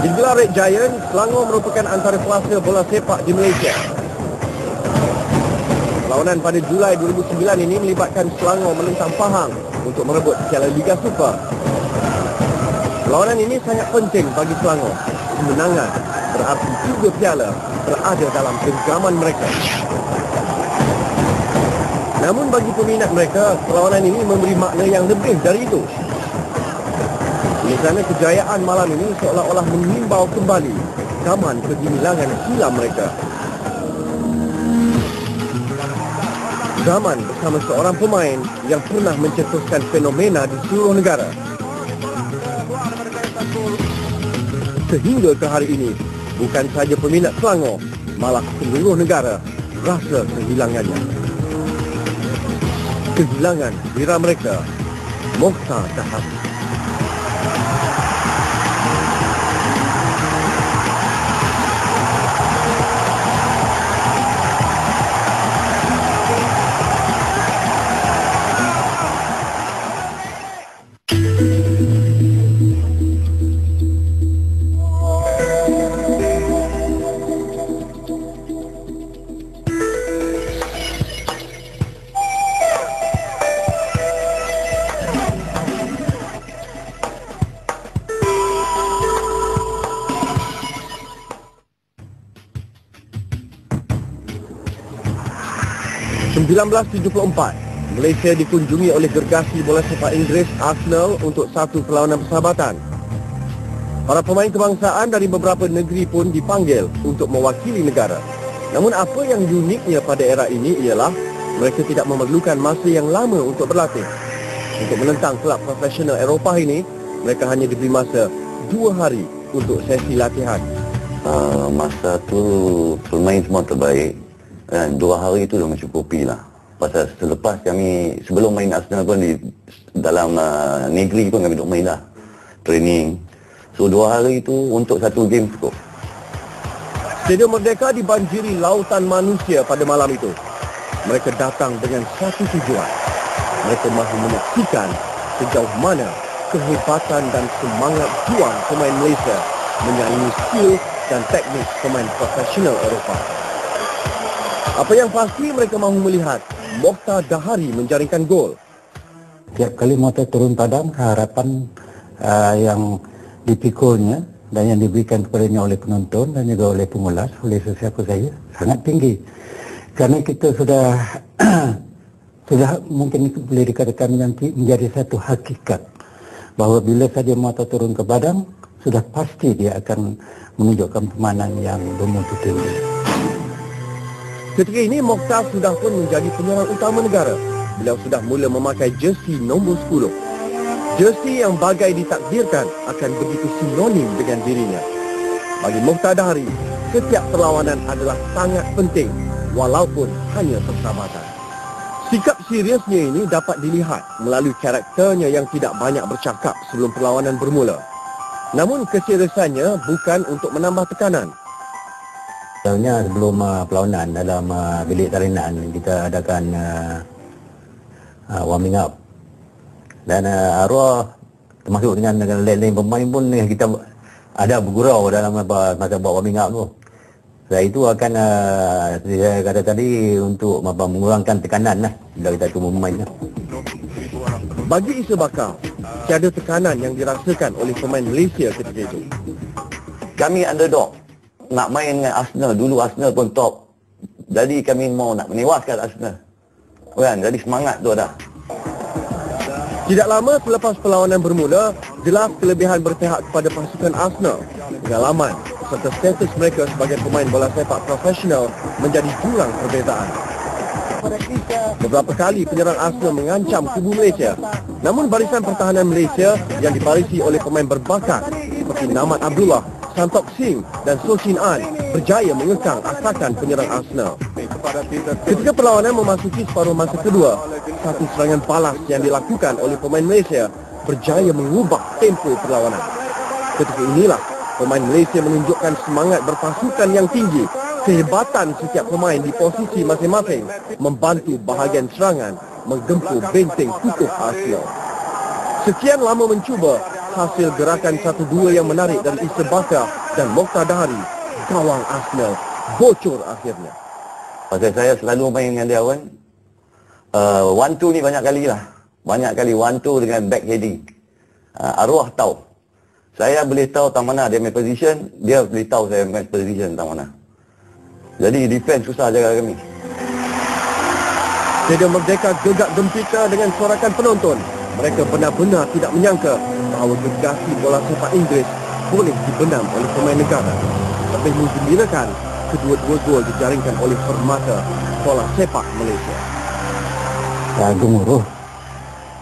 Digelar Red Giant, Selangor merupakan antara kuasa bola sepak di Malaysia. Perlawanan pada Julai 2009 ini melibatkan Selangor menentang Pahang untuk merebut Piala Liga Super. Perlawanan ini sangat penting bagi Selangor. Kemenangan berarti 3 piala berada dalam genggaman mereka. Namun bagi peminat mereka, perlawanan ini memberi makna yang lebih dari itu. Di sana kejayaan malam ini seolah-olah mengimbau kembali zaman kegemilangan silam mereka. Zaman bersama seorang pemain yang pernah mencetuskan fenomena di seluruh negara. Sehingga ke hari ini, bukan saja peminat Selangor, malah seluruh negara rasa kehilangannya. Kehilangan bira mereka, Mokhtar Dahari. (1974), Malaysia dikunjungi oleh gergasi bola sepak Inggeris Arsenal untuk satu perlawanan persahabatan. Para pemain kebangsaan dari beberapa negeri pun dipanggil untuk mewakili negara. Namun apa yang uniknya pada era ini ialah mereka tidak memerlukan masa yang lama untuk berlatih. Untuk menentang kelab profesional Eropah ini, mereka hanya diberi masa 2 hari untuk sesi latihan. Masa tu pemain semua terbaik. 2 hari itu dah mencukupi lah. Pasal selepas kami, sebelum main Arsenal pun di dalam negeri pun kami duk main lah. Training. So 2 hari itu untuk satu game cukup. Stadium Merdeka dibanjiri lautan manusia pada malam itu. Mereka datang dengan satu tujuan. Mereka mahu menyaksikan sejauh mana kehebatan dan semangat juang pemain Malaysia menyaingi skill dan teknik pemain profesional Eropah. Apa yang pasti mereka mahu melihat Mokhtar Dahari menjaringkan gol. Tiap kali Mokhtar turun padang, harapan yang dipikulnya dan yang diberikan kepadanya oleh penonton dan juga oleh pengulas, oleh sesiapa saja, sangat tinggi. Karena kita sudah sudah mungkin boleh dikatakan menjadi satu hakikat bahawa bila saja Mokhtar turun ke padang, sudah pasti dia akan menunjukkan permainan yang bermutu tinggi. Ketika ini Mokhtar sudah pun menjadi penyerang utama negara. Beliau sudah mula memakai jersey nombor 10. Jersey yang bagai ditakdirkan akan begitu sinonim dengan dirinya. Bagi Mokhtar Dahari, setiap perlawanan adalah sangat penting walaupun hanya persahabatan. Sikap seriusnya ini dapat dilihat melalui karakternya yang tidak banyak bercakap sebelum perlawanan bermula. Namun keseriusannya bukan untuk menambah tekanan. Sebenarnya sebelum perlawanan dalam bilik talian kita adakan warming up. Dan arwah termasuk dengan lain-lain pemain pun kita ada bergurau dalam masa buat warming up tu. Saya itu akan saya kata tadi untuk mengurangkan tekanan lah bila kita cuma bermain lah. Bagi Isa Bakar, tiada tekanan yang dirasakan oleh pemain Malaysia ketika itu. Kami underdog. Nak main dengan Arsenal, dulu Arsenal pun top. Jadi kami mau nak menewaskan Arsenal. Kan, jadi semangat tu ada. Tidak lama selepas perlawanan bermula, jelas kelebihan berpihak kepada pasukan Arsenal. Pengalaman serta status mereka sebagai pemain bola sepak profesional menjadi jurang perbezaan. Beberapa kali penyerang Arsenal mengancam kubu Malaysia. Namun barisan pertahanan Malaysia yang dibarisi oleh pemain berbakat seperti Namat Abdullah, Santok Singh dan Sochin An berjaya mengekang asakan penyerang Arsenal. Ketika perlawanan memasuki separuh masa kedua, satu serangan balas yang dilakukan oleh pemain Malaysia berjaya mengubah tempo perlawanan. Ketika inilah pemain Malaysia menunjukkan semangat berpasukan yang tinggi. Kehebatan setiap pemain di posisi masing-masing membantu bahagian serangan menggempur benteng kukuh Arsenal. Sekian lama mencuba, hasil gerakan 1-2 yang menarik dari Issa Bakar dan Mokhtar Dahari, gawang Arsenal bocor akhirnya. Pasal saya selalu main dengan dia kan. 1-2 ni banyak kali lah. Banyak kali 1-2 dengan back heading. Arwah tahu. Saya boleh tahu tak mana dia main position, dia boleh tahu saya main position tak mana. Jadi defense susah jaga kami. Stadium Merdeka gegak gempita dengan sorakan penonton. Mereka benar-benar tidak menyangka bahawa gergasi bola sepak Inggeris boleh dibenam oleh pemain negara. Lebih menggembirakan, kedua-dua gol dijaringkan oleh permata bola sepak Malaysia. Gemuruh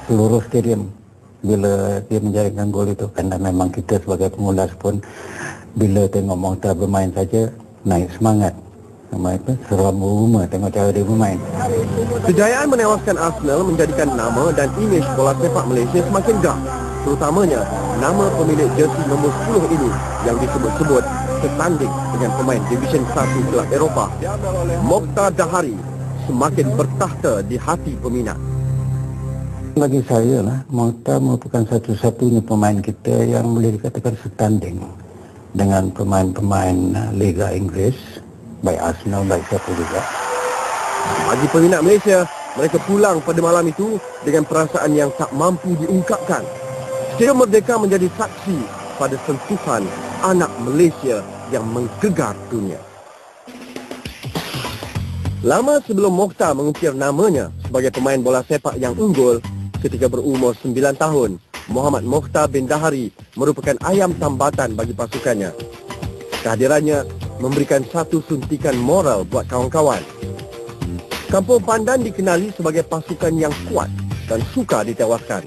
seluruh stadium bila dia menjaringkan gol itu, kerana memang kita sebagai pengulas pun bila tengok Mokhtar bermain saja naik semangat. Nama itu seram rumah tengok cara dia bermain. Kejayaan menewaskan Arsenal menjadikan nama dan imej bola sepak Malaysia semakin gah. Terutamanya nama pemilik jersey nombor 10 ini yang disebut-sebut setanding dengan pemain Division 1 kelab Eropah. Mokhtar Dahari semakin bertahta di hati peminat. Bagi saya lah, Mokhtar merupakan satu-satunya pemain kita yang boleh dikatakan setanding dengan pemain-pemain Liga Inggeris, baik Arsenal, baik siapa juga. Bagi peminat Malaysia, mereka pulang pada malam itu dengan perasaan yang tak mampu diungkapkan. Stadium Merdeka menjadi saksi pada sentuhan anak Malaysia yang menggegar dunia. Lama sebelum Mokhtar mengukir namanya sebagai pemain bola sepak yang unggul, ketika berumur 9 tahun, Muhammad Mokhtar bin Dahari merupakan ayam tambatan bagi pasukannya. Kehadirannya memberikan satu suntikan moral buat kawan-kawan. Kampung Pandan dikenali sebagai pasukan yang kuat dan suka ditewaskan.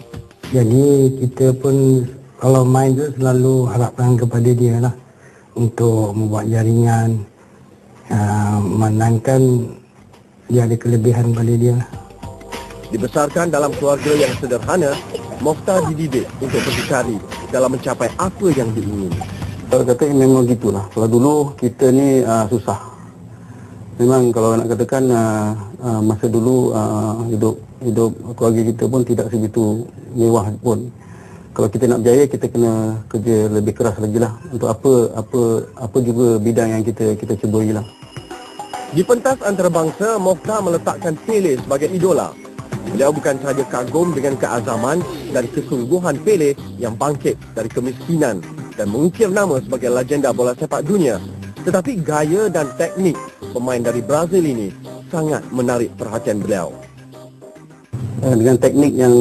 Jadi kita pun kalau main tu selalu harapkan kepada dia lah untuk membuat jaringan, menangkan dia ada kelebihan pada dia lah. Dibesarkan dalam keluarga yang sederhana, Mokhtar dididik untuk berdikari dalam mencapai apa yang diingini. Kalau kata memang gitulah. Kalau dulu kita ni susah. Memang kalau nak katakan masa dulu hidup keluarga kita pun tidak segitu mewah pun. Kalau kita nak berjaya, kita kena kerja lebih keras lagi lah untuk apa juga bidang yang kita ceburi lah. Di pentas antarabangsa, Mokhtar meletakkan Pele sebagai idola. Beliau bukan sahaja kagum dengan keazaman dan kesungguhan Pele yang bangkit dari kemiskinan dan mengukir nama sebagai legenda bola sepak dunia, tetapi gaya dan teknik pemain dari Brazil ini sangat menarik perhatian beliau. Dengan teknik yang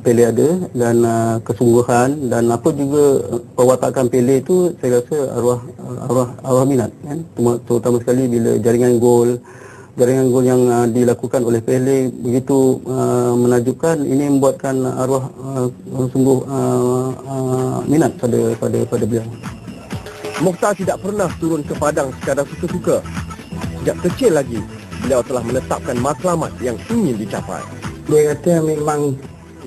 Pele ada dan kesungguhan dan apa juga perwatakan Pele itu, saya rasa arwah minat kan? Terutama sekali bila jaringan gol yang dilakukan oleh Pele begitu menakjubkan. Ini membuatkan arwah sungguh minat pada beliau. Mokhtar tidak pernah turun ke padang sekadar suka-suka. Sejak kecil lagi, beliau telah menetapkan matlamat yang ingin dicapai. Dia kata memang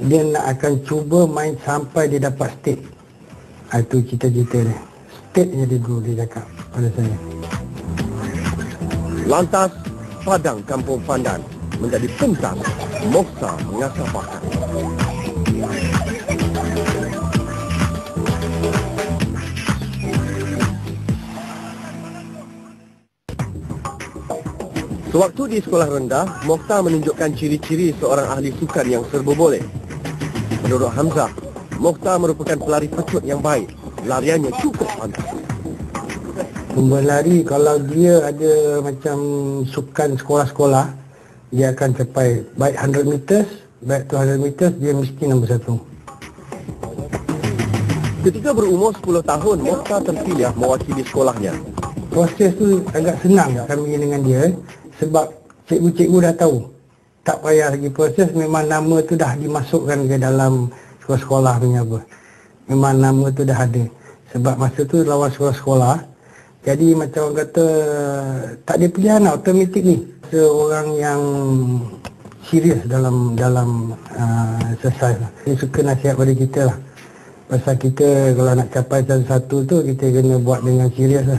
dia nak akan cuba main sampai dia dapat state. Itu cita-cita dia. State je dia dulu, dia cakap pada saya. Lantas, padang Kampung Pandan menjadi pentas Mokhtar mengasah bakat. Sewaktu di sekolah rendah, Mokhtar menunjukkan ciri-ciri seorang ahli sukan yang serba boleh. Menurut Hamzah, Mokhtar merupakan pelari pecut yang baik. Lariannya cukup pantas. Berlari, kalau dia ada macam sukan sekolah-sekolah, dia akan capai baik 100 meters, baik 200 meters, dia mesti nombor 1. Ketika berumur 10 tahun, Mokhtar terpilih mewakili sekolahnya. Proses tu agak senang kami dengan dia, sebab cikgu-cikgu dah tahu. Tak payah lagi proses, memang nama tu dah dimasukkan ke dalam sekolah-sekolah punya apa. Memang nama tu dah ada. Sebab masa tu lawan sekolah-sekolah, jadi macam orang kata tak ada pilihan lah, automatik ni. Seorang yang serius dalam exercise lah. Dia suka nasihat pada kita lah. Pasal kita kalau nak capai satu tu, kita kena buat dengan serius lah.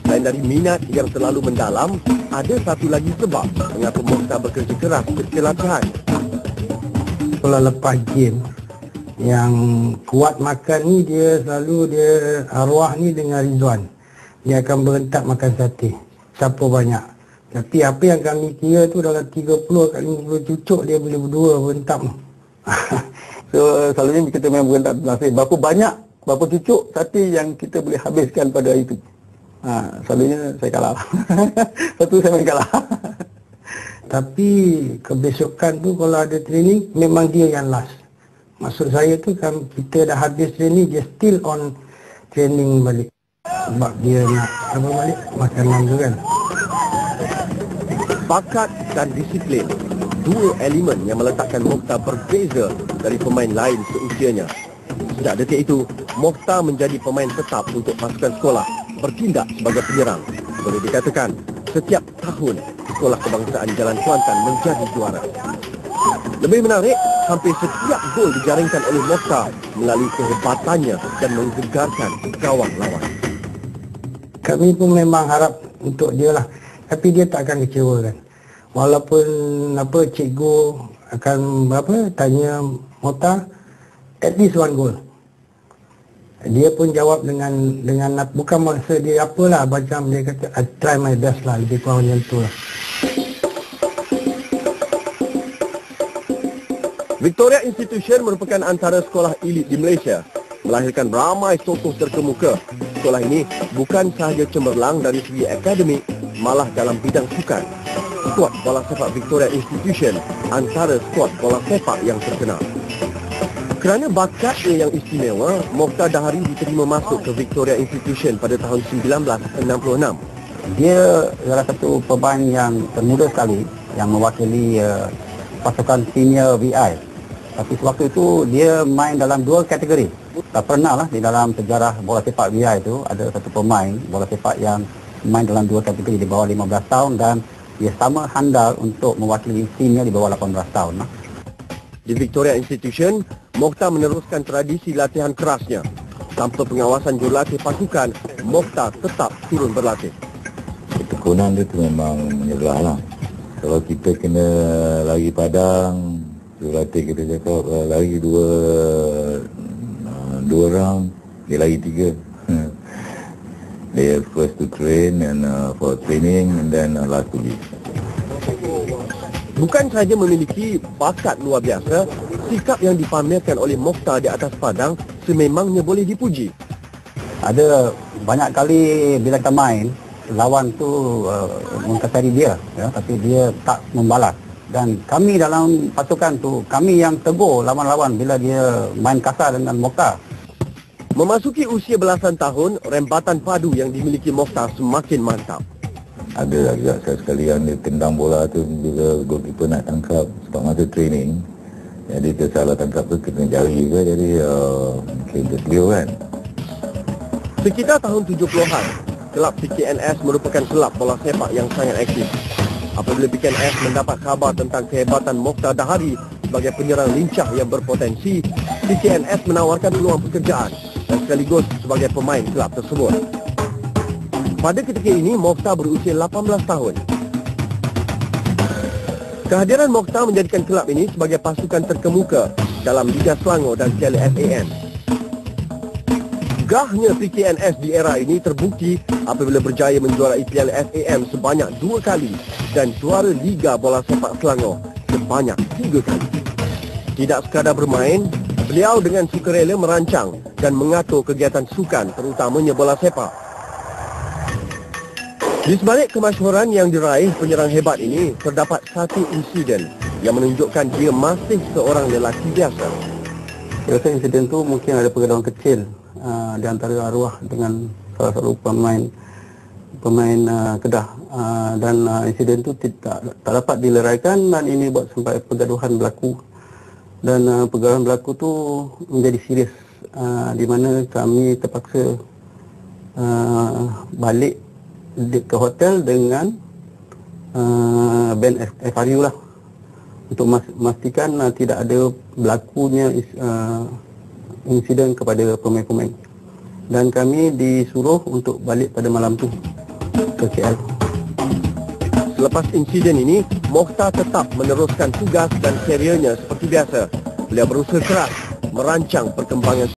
Selain dari minat yang selalu mendalam, ada satu lagi sebab mengapa Mokhtar bekerja keras ketika latihan. Kalau lepas game, Yang kuat makan ni dia selalu arwah ni dengan Rizwan. Dia akan berentak makan sate. Siapa banyak. Tapi apa yang kami kira tu dalam 30 kali 50 cucuk dia boleh berdua berentak. So selalunya kita memang berentak nasi. Berapa cucuk sate yang kita boleh habiskan pada hari itu. Selalunya saya kalah. Satu saya main kalah. Tapi kebesokan tu kalau ada training memang dia yang last. Maksud saya tu kan kita dah habis training, dia still on training balik. Sebab dia nak apa balik makanan tu kan. Bakat dan disiplin, dua elemen yang meletakkan Mokhtar berbeza dari pemain lain seusianya. Sejak detik itu, Mokhtar menjadi pemain tetap untuk pasukan sekolah, bertindak sebagai penyerang. Boleh dikatakan, setiap tahun Sekolah Kebangsaan Jalan Kelantan menjadi juara. Lebih menarik, hampir setiap gol dijaringkan oleh Mokhtar melalui kehebatannya dan menggegarkan gawang lawan. Kami pun memang harap untuk dia lah. Tapi dia tak akan kecewakan. Walaupun cikgu akan tanya Mokhtar, at least one goal. Dia pun jawab dengan bukan masa dia apalah, macam dia kata I try my best lah, lebih kurang macam tu lah. Victoria Institution merupakan antara sekolah elit di Malaysia, melahirkan ramai tokoh terkemuka. Sekolah ini bukan sahaja cemerlang dari segi akademik, malah dalam bidang sukan. Skuad bola sepak Victoria Institution antara skuad bola sepak yang terkenal. Kerana bakatnya yang istimewa, Mokhtar Dahari diterima masuk ke Victoria Institution pada tahun 1966. Dia adalah satu pemain yang termuda sekali yang mewakili pasukan senior VI. Tapi sewaktu itu dia main dalam dua kategori. Tak pernah lah di dalam sejarah bola sepak VI itu ada satu pemain bola sepak yang main dalam dua kategori di bawah 15 tahun dan dia sama handal untuk mewakili senior di bawah 18 tahun. Di Victoria Institution, Mokhtar meneruskan tradisi latihan kerasnya. Tanpa pengawasan jurulatih pasukan, Mokhtar tetap turun berlatih. Ketekunan dia tu memang menyebelah lah. Kalau kita kena lari padang, jurulatih kita cakap lari dua round, dia lari 3. They are first to train and for training and then last to leave. Bukan sahaja memiliki bakat luar biasa, sikap yang dipamerkan oleh Mokhtar di atas padang sememangnya boleh dipuji. Ada banyak kali bila kita main, lawan tu mengkasari dia, ya, tapi dia tak membalas. Dan kami dalam pasukan tu, kami yang tegur lawan-lawan bila dia main kasar dengan Mokhtar. Memasuki usia belasan tahun, rembatan padu yang dimiliki Mokhtar semakin mantap. Ada juga sekali yang dia tendang bola tu juga goalkeeper nak tangkap sebab masa training. Jadi dia salah tangkap tu kena jari ke, jadi mungkin dia kan. Sekitar tahun 70-an, kelab PKNS merupakan kelab bola sepak yang sangat aktif. Apabila PKNS mendapat khabar tentang kehebatan Mokhtar Dahari sebagai penyerang lincah yang berpotensi, PKNS menawarkan peluang pekerjaan dan sekaligus sebagai pemain kelab tersebut. Pada ketika ini, Mokhtar berusia 18 tahun. Kehadiran Mokhtar menjadikan kelab ini sebagai pasukan terkemuka dalam Liga Selangor dan Piala FAM. Gahnya PKNS di era ini terbukti apabila berjaya menjuarai Piala FAM sebanyak 2 kali dan juara Liga Bola Sepak Selangor sebanyak 3 kali. Tidak sekadar bermain, beliau dengan sukarela merancang dan mengatur kegiatan sukan terutamanya bola sepak. Di sebalik kemasyhuran yang diraih penyerang hebat ini, terdapat satu insiden yang menunjukkan dia masih seorang lelaki biasa. Saya rasa insiden tu mungkin ada pergaulan kecil di antara arwah dengan salah satu pemain Kedah, dan insiden tu tak dapat dileraikan dan ini buat sampai pergaduhan berlaku. Dan pergaduhan berlaku tu menjadi serius, di mana kami terpaksa balik ke hotel dengan band FRU lah untuk memastikan tidak ada berlakunya insiden kepada pemain-pemain, dan kami disuruh untuk balik pada malam tu ke KL. Selepas insiden ini, Mokhtar tetap meneruskan tugas dan kariernya seperti biasa. Beliau berusaha keras merancang perkembangan